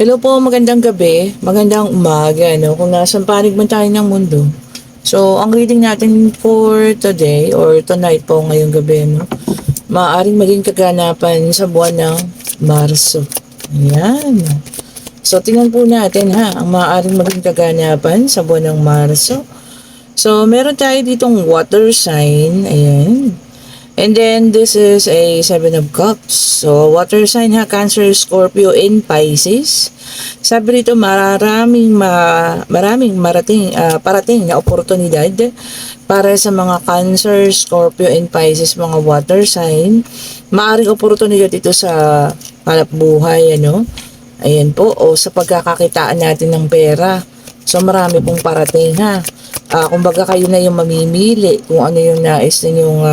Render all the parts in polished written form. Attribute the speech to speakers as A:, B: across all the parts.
A: Hello po, magandang gabi, magandang umaga, no? Kung nasan panig man tayo ng mundo. So, ang reading natin for today or tonight po ngayong gabi, no? Maaaring maging kaganapan sa buwan ng Marso. Ayan. So, tingnan po natin ha, ang maaaring maging kaganapan sa buwan ng Marso. So, meron tayo ditong water sign. Ayan. And then, this is a Seven of Cups. So, water sign ha, Cancer, Scorpio, and Pisces. Sabi rito, maraming parating na oportunidad para sa mga Cancer, Scorpio, and Pisces, mga water sign. Maaring oportunidad ito sa hanap buhay, ano? Ayan po, o sa pagkakakitaan natin ng pera. So, marami pong parating ha. Kumbaga kayo na yung mamimili kung ano yung nais ninyong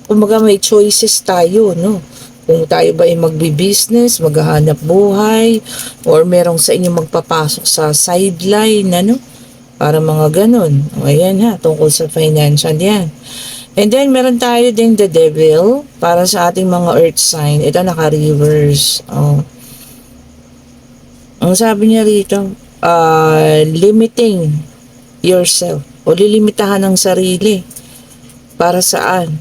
A: kumbaga may choices tayo, no? Kung tayo ba ay magbi-business, maghahanap buhay, or merong sa inyo magpapasok sa sideline, ano? Para mga ganun. O, ayan ha, tungkol sa financial yan. And then, meron tayo din the devil para sa ating mga earth sign. Ito naka-reverse. Oh. Ang sabi niya rito, limiting yourself o lilimitahan ng sarili. Para saan?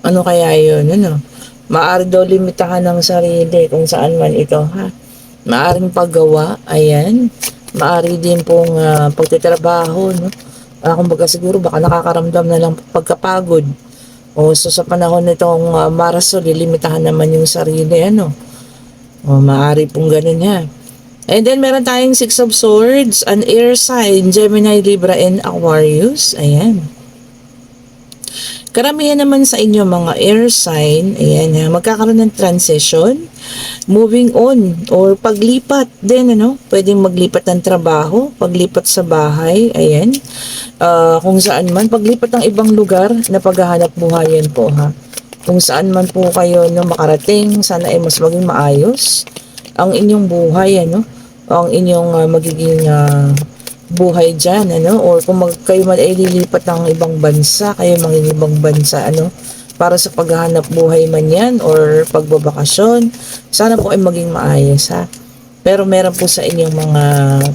A: Ano kaya yun? Ano? Maaari daw limitahan ng sarili kung saan man ito, ha? Maaring paggawa, ayan. Maari din pong pagtitrabaho, no? Kumbaga siguro baka nakakaramdam na lang pagkapagod. O so sa panahon nitong Marso, lilimitahan naman yung sarili, ano? O maari pong ganun, ha? And then meron tayong Six of Swords, an air sign, Gemini, Libra, and Aquarius. Ayan. Karamihan naman sa inyo mga air sign, ayan ha, magkakaroon ng transition, moving on, or paglipat din, ano, pwedeng maglipat ng trabaho, paglipat sa bahay, ayan, kung saan man, paglipat ng ibang lugar na paghahanap buhayan po ha, kung saan man po kayo no, makarating, sana ay mas maging maayos ang inyong buhay, ano, ang inyong magiging buhay dyan, ano, or kung kayo man ay lilipat ng ibang bansa, kayo maging ibang bansa, ano, para sa paghahanap buhay man yan, or pagbabakasyon, sana po ay maging maayos, ha. Pero meron po sa inyong mga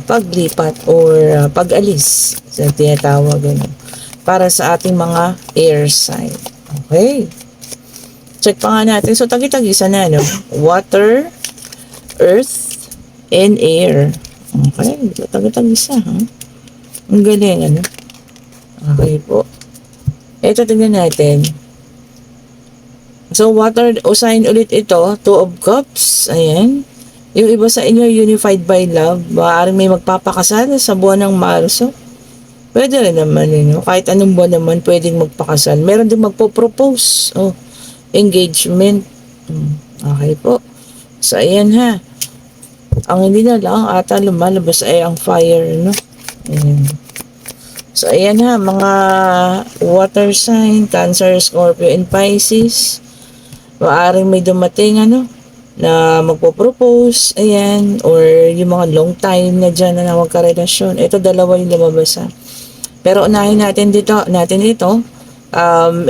A: paglipat or pag-alis, sa tinatawag, ano, para sa ating mga air sign. Okay. Check pa nga natin. So, tagi-tagisa na, no? Water, earth, and air. Okay, tagi-tagisa, ha? Ang galing, ano? Okay po. Ito, tingnan natin. So, water o sign ulit ito, Two of Cups. Ayan. Yung iba sa inyo, unified by love. Maaaring may magpapakasal sa buwan ng Marso. Pwede rin naman, yun. Kahit anong buwan naman, pwedeng magpakasal. Meron din magpo-propose. Oh, engagement. Okay po. So, ayan ha. Ang hindi na lang ata lumalabas ay ang fire, no? Ayan. So, ayan ha, mga water sign, Cancer, Scorpio, and Pisces. Maaring may dumating, ano, na magpo-propose, ayan, or yung mga long time na dyan na magkarelasyon. Ito, dalawa yung lumabas ha. Pero unahin natin ito.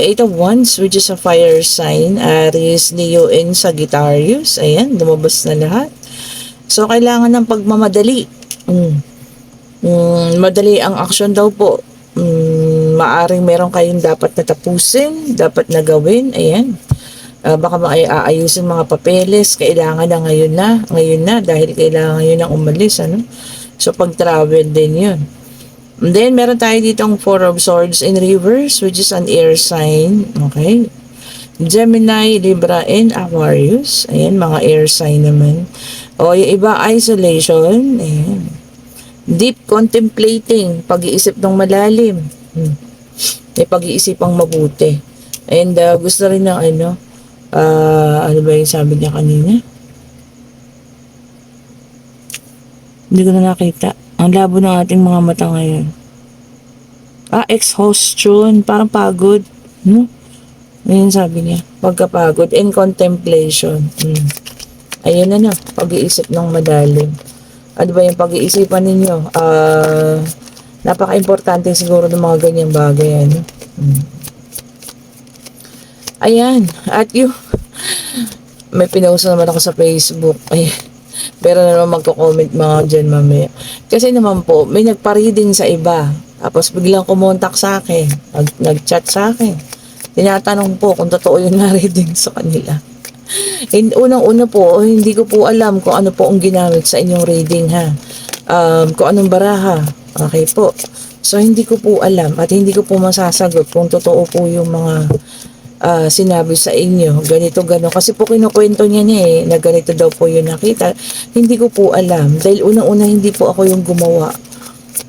A: Eight of Wands, which is a fire sign, Aries, Leo, and Sagittarius. Ayan, lumabas na lahat. So, kailangan ng pagmamadali. Madali ang action daw po. Maaring meron kayong dapat na tapusin, dapat na gawin. Ayan. Baka aayusin mga papeles. Kailangan na ngayon na, dahil kailangan ngayon na umalis. Ano? So, pag-travel din yun. And then, meron tayo ditong Four of Swords in reverse, which is an air sign. Okay. Gemini, Libra, and Aquarius. Ayan, mga air sign naman. O, yung iba, isolation. Ayan. Deep contemplating, pag-iisip ng malalim. May pag-iisipang mabuti. And gusto rin ng ano ba yung sabi niya kanina? Hindi ko na nakita. Ang labo ng ating mga mata ngayon. Exhaustion, parang pagod. Ayun sabi niya, pagkapagod and contemplation. Ayun na, pag-iisip ng malalim. Ano ba yung pag-iisipan ninyo? Napaka-importante siguro ng mga ganyang bagay. Ano? Ayan. At yung may pinost naman ako sa Facebook. Ay, pero naman magko-comment mga dyan mamaya. Kasi naman po, may nagpa-reading sa iba. Tapos biglang kumontak sa akin. Nag-chat sa akin. Tinatanong po kung totoo yung na-reading sa kanila. And unang-una po, hindi ko po alam kung ano po ang ginamit sa inyong reading ha. Kung anong baraha. Okay po. So hindi ko po alam at hindi ko po masasagot kung totoo po yung mga sinabi sa inyo, ganito, gano'n. Kasi po kinukwento niya na ganito daw po yung nakita. Hindi ko po alam. Dahil unang-una hindi po ako yung gumawa.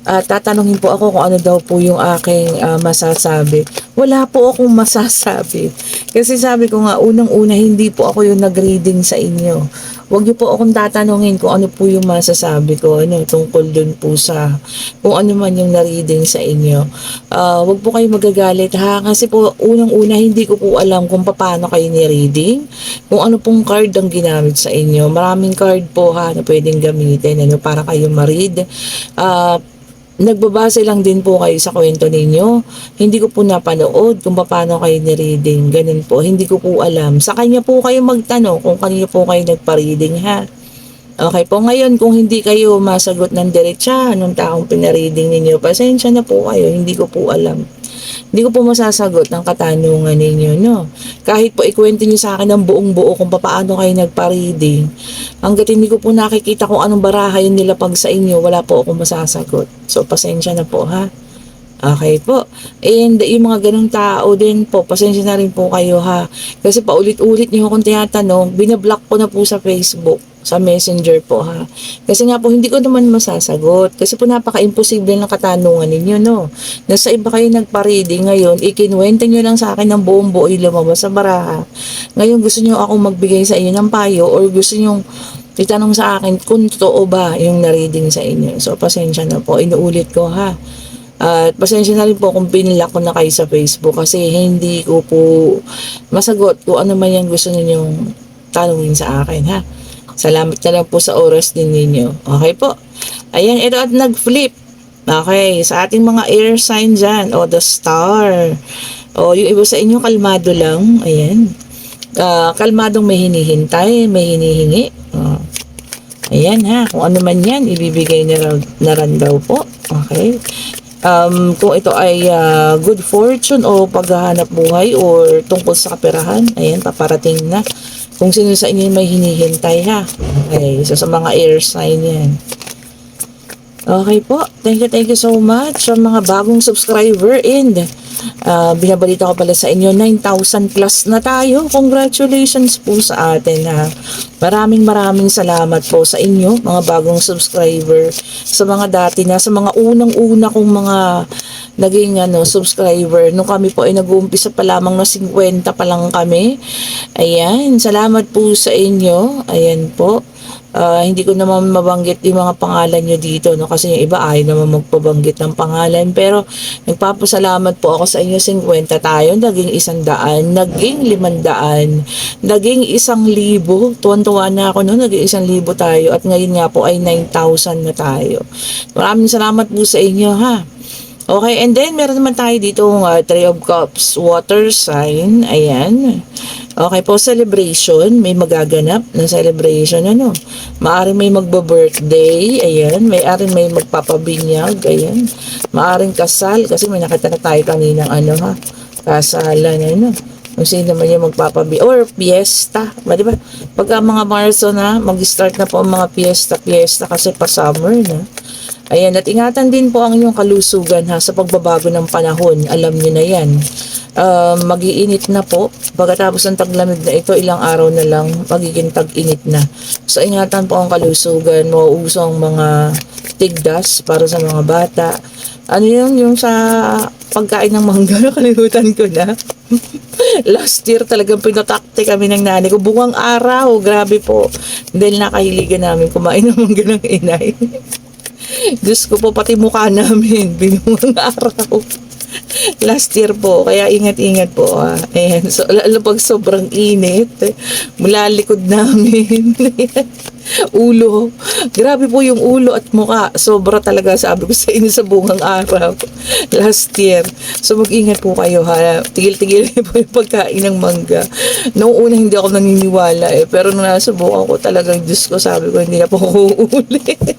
A: Tatanungin po ako kung ano daw po yung aking masasabi. Wala po akong masasabi. Kasi sabi ko nga, unang-una hindi po ako yung nag-reading sa inyo. Huwag niyo po akong tatanungin kung ano po yung masasabi ko tungkol dun po sa kung ano man yung na-reading sa inyo. Huwag po kayo magagalit ha, kasi po unang-una hindi ko po alam kung paano kayo ni-reading, kung ano pong card ang ginamit sa inyo. Maraming card po ha na pwedeng gamitin para kayo ma-read. Nagbabase lang din po kayo sa kwento ninyo. Hindi ko po napanood kung paano kayo ni-reading. Ganun po. Hindi ko po alam. Sa kanya po kayo magtanong kung kanino po kayo nagpa-reading ha. Okay po. Ngayon, kung hindi kayo masagot ng diretsa, anong taong pina-reading ninyo, pasensya na po kayo. Hindi ko po alam. Hindi ko po masasagot ng katanungan ninyo, no? Kahit po ikwento niyo sa akin ng buong buo kung paano kayo nagpa-reading, hanggat hindi ko po nakikita kung anong baraha yung nilapag sa inyo, wala po akong masasagot. So, pasensya na po, ha? Okay po. And yung mga ganong tao din po, pasensya na rin po kayo, ha? Kasi paulit-ulit niyo akong tinatanong, binablock ko na po sa Facebook, sa Messenger po ha. Kasi nga po hindi ko naman masasagot. Kasi po napaka-imposible ng katanungan ninyo no. Nasa iba kayo nagpa-reading ngayon, ikinwento nyo lang sa akin ng buong buo lumabas sa baraha. Ngayon gusto nyo akong magbigay sa inyo ng payo or gusto nyo itanong sa akin kung totoo ba yung na-reading sa inyo. So pasensya na po, inuulit ko ha. At pasensya na rin po kung pinilak ko na kayo sa Facebook kasi hindi ko po masagot kung ano man yung gusto ninyong tanungin sa akin ha. Salamat na lang po sa oras din ninyo. Okay po. Ayan, ito at nag-flip. Okay, sa ating mga air sign dyan. O, the star. O, yung iba sa inyo, kalmado lang. Ayan. Kalmadong may hinihintay, may hinihingi. Ayan ha, kung ano man yan, ibibigay na rin daw po. Okay. Kung ito ay good fortune o paghahanap buhay or tungkol sa kaperahan, ayan, paparating na. Kung sino sa inyo may hinihintay ha. Okay, so sa mga air sign yan. Okay po, thank you so much sa mga bagong subscriber and binabalita ko pala sa inyo 9,000 plus na tayo. Congratulations po sa atin ha. Maraming salamat po sa inyo mga bagong subscriber, sa mga dati na, sa mga unang-una kong mga naging subscriber nung kami po ay nag-uumpisa pa lamang na 50 pa lang kami. Ayan, salamat po sa inyo. Ayan po. Hindi ko naman mabanggit yung mga pangalan nyo dito no, kasi yung iba ayaw naman magpabanggit ng pangalan, pero nagpapasalamat po ako sa inyo. 50 tayo, naging 100, naging 500, naging 1,000. Tuwan-tuwa na ako no, naging 1,000 tayo at ngayon nga po ay 9,000 na tayo. Maraming salamat po sa inyo ha. Okay, and then meron naman tayo dito Three of Cups, water sign. Ayan. Okay po, celebration. May magaganap na celebration. Maaring may magba-birthday. Ayan. Maaring may magpapabinyag. Ayan. Maaring kasal. Kasi may nakita na tayo kaninang kasalan. Kung sino naman yung magpapabinyag. Or fiesta. Diba? Pagka mga Marso na, mag-start na po ang mga fiesta kasi pa summer na. Ayan, at ingatan din po ang inyong kalusugan ha, sa pagbabago ng panahon. Alam niyo na yan. Mag-iinit na po. Pagkatapos ng taglamig na ito, ilang araw na lang, magiging tag-init na. So, ingatan po ang kalusugan. Mauuso ang mga tigdas para sa mga bata. Ano yung sa pagkain ng mangga, nakalimutan ko na. Last year talagang pinatakte kami ng nanay ko. Buwang araw, grabe po. Dahil nakahiligan namin kumain ng mangga ng inay. Diyos ko po, pati mukha namin, binuwang araw. Last year po, kaya ingat-ingat po. Ayan, so, lalo pag sobrang init, mula likod namin, ulo. Grabe po yung ulo at muka. Sobra talaga sabi ko sa inyo sa bungang araw. Last year. So mag-ingat po kayo ha. Tigil-tigil po yung pagkain ng mangga. Noong una hindi ako naniniwala pero nung nasubukan ko talagang Diyos ko sabi ko hindi na po ako uulit.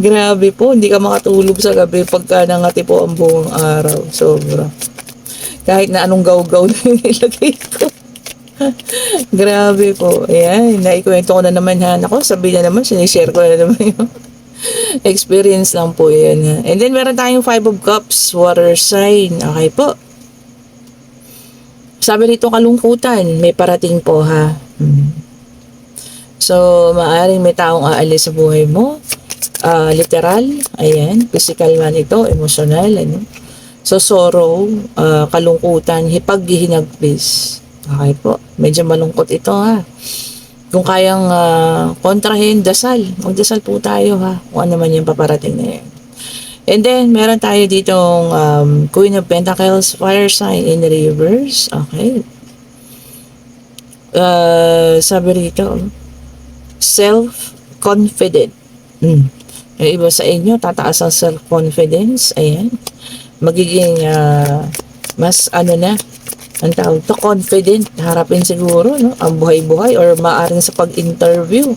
A: Grabe po, hindi ka makatulog sa gabi pagka nangati po ang buong araw. Sobra. Kahit na anong gaw-gaw na nilagay ko. Grabe po. Ayan, naikwento ko na naman ha. Ako, sabi na naman, sinishare ko na naman yung experience lang po yan ha. And then meron tayong 5 of Cups, water sign. Okay po. Sabi rito kalungkutan, may parating po ha. So, maaaring may taong aalis sa buhay mo. Literal, ayan, physical man ito, emotional, ano. So, sorrow, kalungkutan, hipaghihinagpis. Okay po, medyo malungkot ito ha. Kung kayang kontrahin, dasal. Magdasal po tayo ha, kung ano man yung paparating na yan. And then, meron tayo ditong Queen of Pentacles, fire sign in reverse. Okay. Sabi rito, self-confident. Yung iba sa inyo, tataas ang self-confidence. Ayan. Magiging mas ang tawag to, confident. Harapin siguro, no? Ang buhay-buhay or maaring sa pag-interview,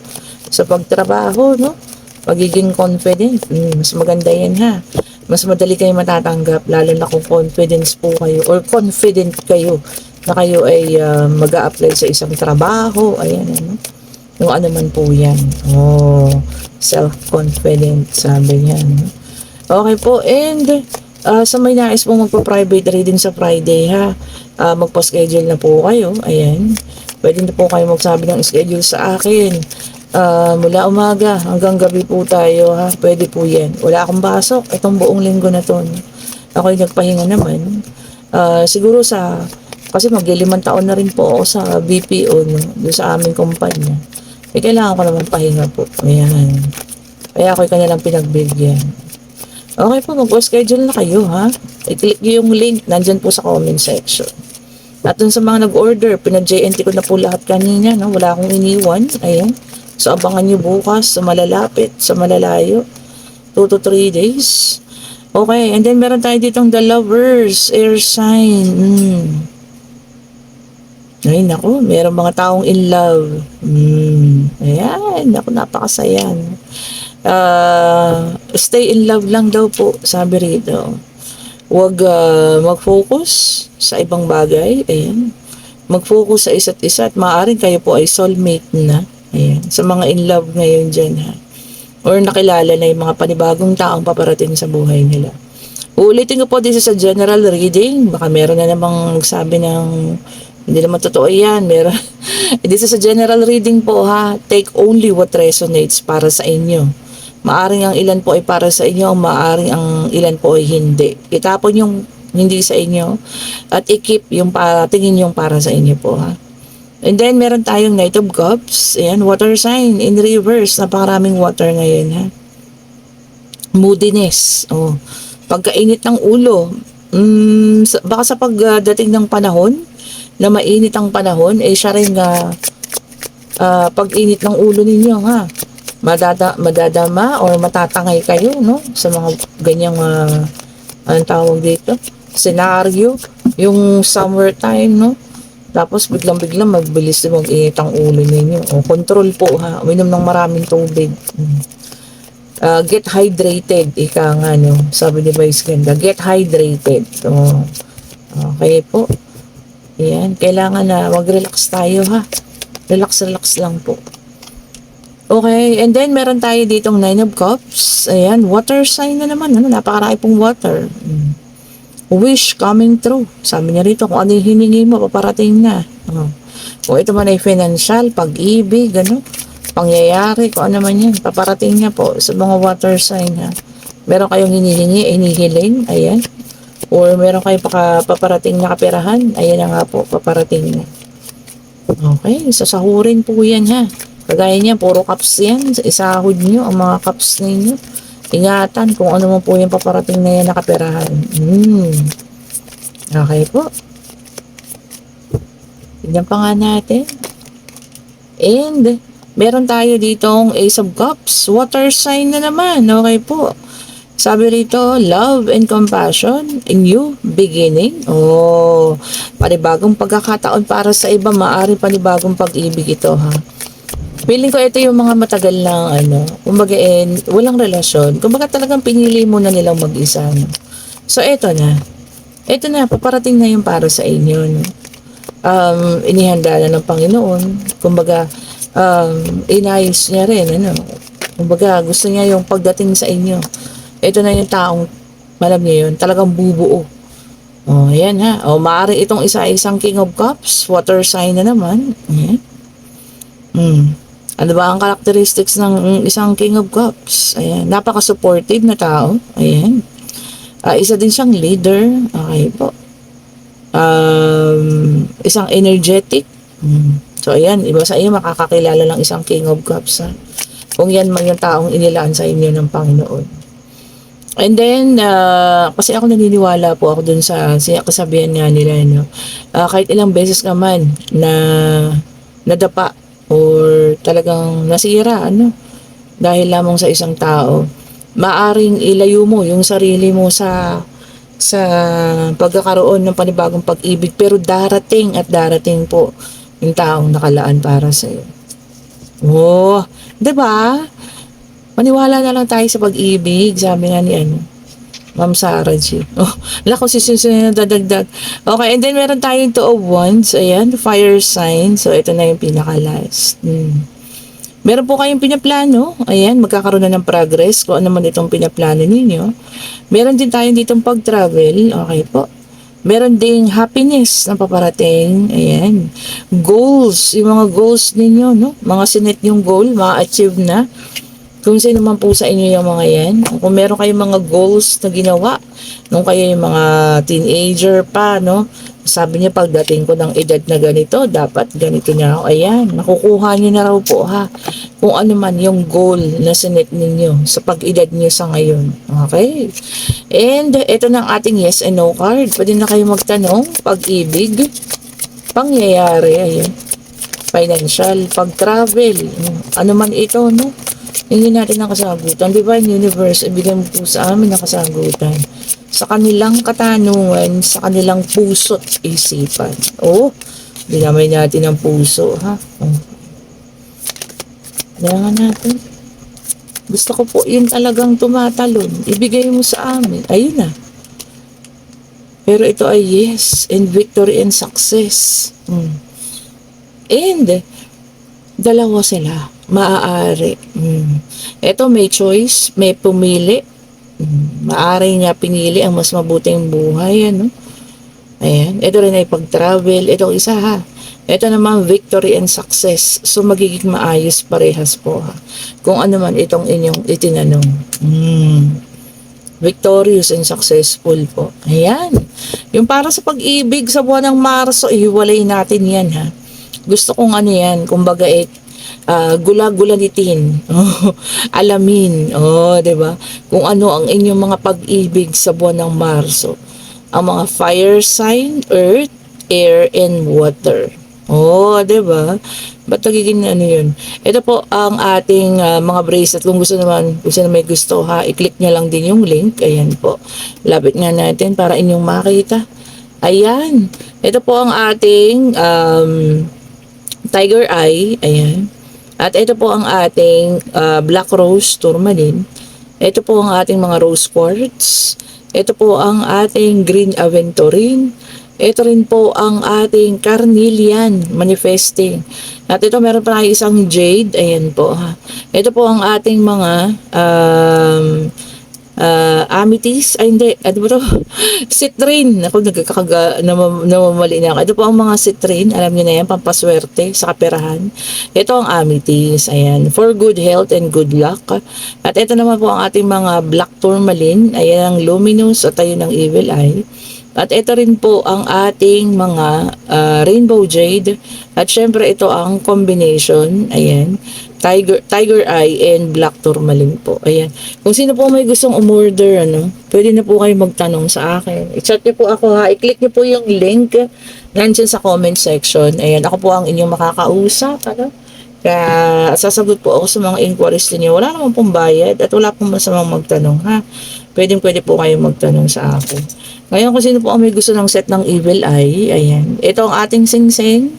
A: sa pagtrabaho, no? Magiging confident. Mas maganda yan, ha? Mas madali kayo matatanggap, lalo na kung confidence po kayo or confident kayo na kayo ay mag-a-apply sa isang trabaho. Ayan, ano? Yung ano man po yan. Self-confident, sabi niya. Okay po, and sa may nais pong magpa-private reading sa Friday ha, magpa-schedule na po kayo. Ayan, pwede na po kayo magsabi ng schedule sa akin. Mula umaga hanggang gabi po tayo ha, pwede po yan. Wala akong pasok itong buong linggo na to. Ako'y nagpahinga naman. Siguro kasi mag-5 taon na rin po ako sa BPO, no, doon sa aming kumpanya. Kailangan ko naman pahinga po. Ayan. Kaya ako'y kanilang pinagbigyan. Okay po, mag-schedule na kayo ha. I-click nyo yung link, nandyan po sa comment section. At dun sa mga nag-order, pinag-JNT ko na po lahat kanina, no? Wala akong iniwan. Ayan. So abangan nyo bukas sa malalapit, sa malalayo. 2 to 3 days. Okay, and then meron tayo ditong the lovers, air sign. Ay, naku, meron mga taong in love. Ayan, naku, napakasaya. Stay in love lang daw po, sabi rito. Huwag mag-focus sa ibang bagay. Ayan. Mag-focus sa isa't isa at maaaring kayo po ay soulmate na. Ayan. Sa mga in love ngayon dyan ha. Or nakilala na yung mga panibagong taong paparating sa buhay nila. Uulitin ko po dito sa general reading. Baka meron na namang sabi ng hindi naman totoo yan. Meron. Dito sa general reading po ha, take only what resonates para sa inyo. Maaring ang ilan po ay para sa inyo, maaring ang ilan po ay hindi. Itapon yung hindi sa inyo at i-keep yung tingin yung para sa inyo po ha. And then meron tayong Knight of Cups. Ayan, water sign in reverse. Napakaraming water ngayon ha. Moodiness. Pagkainit ng ulo. Baka sa pagdating ng panahon, na mainit ang panahon, siya rin pag-init ng ulo ninyo ha. Madadama or matatangay kayo, no? Sa mga ganyang, anong tawag dito? Senaryo. Yung summertime, no? Tapos biglang-biglang magbilis na mag-init ang ulo ninyo. Control po ha. Uminom ng maraming tubig. Get hydrated. Ika nga, no? Sabi ni Vice Ganda. Get hydrated. So, okay po. Ayan, kailangan na mag-relax tayo ha. Relax lang po. Okay, and then meron tayo ditong 9 of Cups. Ayan, water sign na naman. Napakarami pong water. Wish coming true. Sabi niya rito, kung ano yung hiningi mo, paparating na. Kung ito man ay financial, pag-ibig, pangyayari, kung ano man yan, paparating niya po sa mga water sign ha. Meron kayong hinihiling, ayan. Or meron kayo paparating na kaperahan, ayan na nga po, paparating na. Okay, sasahurin po yan ha. Kagaya niya, puro cups yan. Isahod nyo ang mga cups ninyo. Ingatan kung ano mo po yung paparating na yan nakaperahan. Okay po. Tignan pa nga natin. And, meron tayo ditong Ace of Cups. Water sign na naman. Okay po. Sabi rito, love and compassion, a new beginning. Oh, panibagong pagkakataon para sa iba, maaari panibagong pag-ibig ito, ha. Feeling ko ito yung mga matagal lang, kumbaga, walang relasyon. Kumbaga talagang pinili mo na nilang mag-isa, no? So, ito na. Ito na, paparating na yung para sa inyo, no? Inihanda na ng Panginoon. Kumbaga, inayos niya rin, Kumbaga, gusto niya yung pagdating sa inyo. Ito na yung taong, alam niyo yun, talagang bubuo. Oh, ayan ha. Oh, maaari itong isang King of Cups, water sign na naman. Ayan. Ano ba ang characteristics ng isang King of Cups? Ayan, napaka-supportive na tao. Ayan. Isa din siyang leader. Okay po. Isang energetic. So, ayan, iba sa iyo makakakilala ng isang King of Cups, ha? Kung yan man yung taong inilaan sa inyo ng Panginoon. And then, kasi ako naniniwala po ako dun sa kasabihan nga nila, kahit ilang beses naman na nadapa or talagang nasira, dahil lamang sa isang tao, maaring ilayo mo yung sarili mo sa pagkakaroon ng panibagong pag-ibig, pero darating at darating po yung taong nakalaan para sa iyo. Oh, 'di ba? Maniwala na lang tayo sa pag-ibig, sabi nga ni Ma'am Sarah G. Oh, lako susunod na dadagdag. Okay, and then meron tayong Two of Wands. Ayan, fire sign. So, ito na yung pinaka-last. Meron po kayong pinaplano. Ayan, magkakaroon na ng progress kung ano man itong pinaplano ninyo. Meron din tayong ditong pag-travel. Okay po. Meron ding happiness na paparating. Ayan. Goals. Yung mga goals ninyo, Mga sinet yung goal, ma-achieve na. Kung sino man po sa inyo yung mga yan, kung meron kayong mga goals na ginawa, nung kayo yung mga teenager pa, sabi niya pagdating ko ng edad na ganito, dapat ganito na ako. Ayan, nakukuha niyo na raw po, ha, kung ano man yung goal na sinet ninyo sa pag-edad niyo sa ngayon. Okay? And ito na ang ating yes and no card. Pwede na kayo magtanong, pag-ibig, pangyayari, ayan, financial, pag-travel, ano man ito, hindi natin ang kasagutan. Divine Universe, ibigay mo po sa amin ang kasagutan. Sa kanilang katanungan, sa kanilang puso't isipan. Oh, dinamay natin ang puso, ha? Oh. Kailangan natin. Gusto ko po yun talagang tumatalon. Ibigay mo sa amin. Ayun na. Pero ito ay yes, and victory and success. And, dalawa sila. Maaari. Ito may choice, may pumili. Maaari niya pinili ang mas mabuting buhay. Ayan. Ito rin ay pag-travel. Ito isa, ha. Ito naman victory and success. So magiging maayos parehas po, ha. Kung ano man itong inyong itinanong. Victorious and successful po. Ayan. Yung para sa pag-ibig sa buwan ng Marso, ihiwalay natin yan, ha. Gusto kong yan, kumbaga gula-gulanitin. Alamin. Diba? Kung ano ang inyong mga pag-ibig sa buwan ng Marso. Ang mga fire sign, earth, air, and water. Diba? Ba't nagiging yun? Ito po ang ating mga bracelet. Kung gusto naman, kung sino may gusto, ha, i-click nyo lang din yung link. Ayan po. Lapit nga natin para inyong makita. Ayan. Ito po ang ating tiger eye. Ayan. At ito po ang ating black rose tourmaline. Ito po ang ating mga rose quartz. Ito po ang ating green aventurine. Ito rin po ang ating carnelian manifesting. At ito meron pa tayo isang jade. Ayan po, ha. Ito po ang ating mga amethyst. Ay hindi, ano ba ito? Citrine. Ako namamali na ako. Ito po ang mga citrine. Alam niyo na yan, pampaswerte sa kaperahan. Ito ang amethyst. Ayan, for good health and good luck. At ito naman po ang ating mga black tourmaline. Ayan ang luminous at ayun ang evil eye. At ito rin po ang ating mga rainbow jade. At syempre ito ang combination. Ayan. Tiger Eye and Black Tourmaline po. Ayan. Kung sino po may gustong umorder, pwede na po kayo magtanong sa akin. I-chat niyo po ako ha. I-click niyo po yung link nandiyan sa comment section. Ayan. Ako po ang inyong makakausap. Kaya sasagot po ako sa mga inquiries niyo. Wala naman pong bayad at wala pong masamang magtanong ha. Pwede po kayo magtanong sa akin. Ngayon kung sino po ang may gusto ng set ng Evil Eye, ayan. Ito ang ating singsing.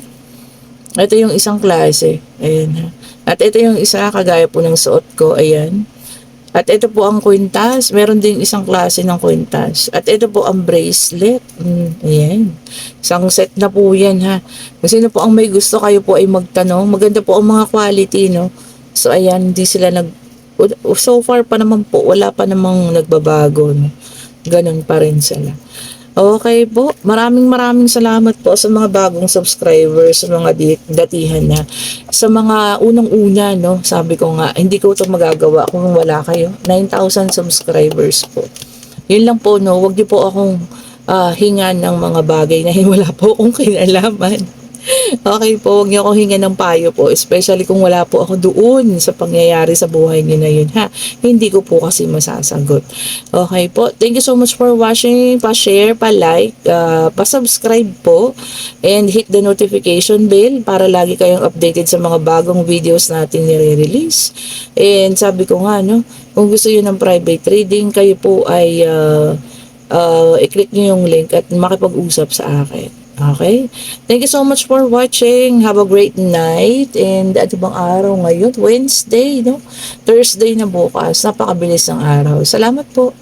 A: Ito yung isang klase. Ayan ha. At ito yung isa, kagaya po ng suot ko. Ayan. At ito po ang kwintas. Meron din isang klase ng kwintas. At ito po ang bracelet. Ayan. Isang set na po yan ha. Kung sino po ang may gusto, kayo po ay magtanong. Maganda po ang mga quality, no? So ayan, hindi sila so far pa naman po, wala pa namang nagbabago, no? Ganun pa rin sila. Okay po, maraming salamat po sa mga bagong subscribers, sa mga datihan na. Sa mga unang-una, no, sabi ko nga, hindi ko ito magagawa kung wala kayo. 9,000 subscribers po. Yun lang po, no, wag niyo po akong hingan ng mga bagay na wala po akong kinalaman. Okay po, huwag niyo ako hinga ng payo po, especially kung wala po ako doon sa pangyayari sa buhay niyo na yun ha. Hindi ko po kasi masasagot. Okay po, thank you so much for watching. Pa-share, pa-like, pa-subscribe po, and hit the notification bell para lagi kayong updated sa mga bagong videos natin nire-release. And sabi ko nga, no, kung gusto niyo ng private trading, kayo po ay i-click niyo yung link at makipag-usap sa akin. Okay? Thank you so much for watching. Have a great night. And ano bang araw ngayon? Wednesday, no? Thursday na bukas. Napakabilis ng araw. Salamat po.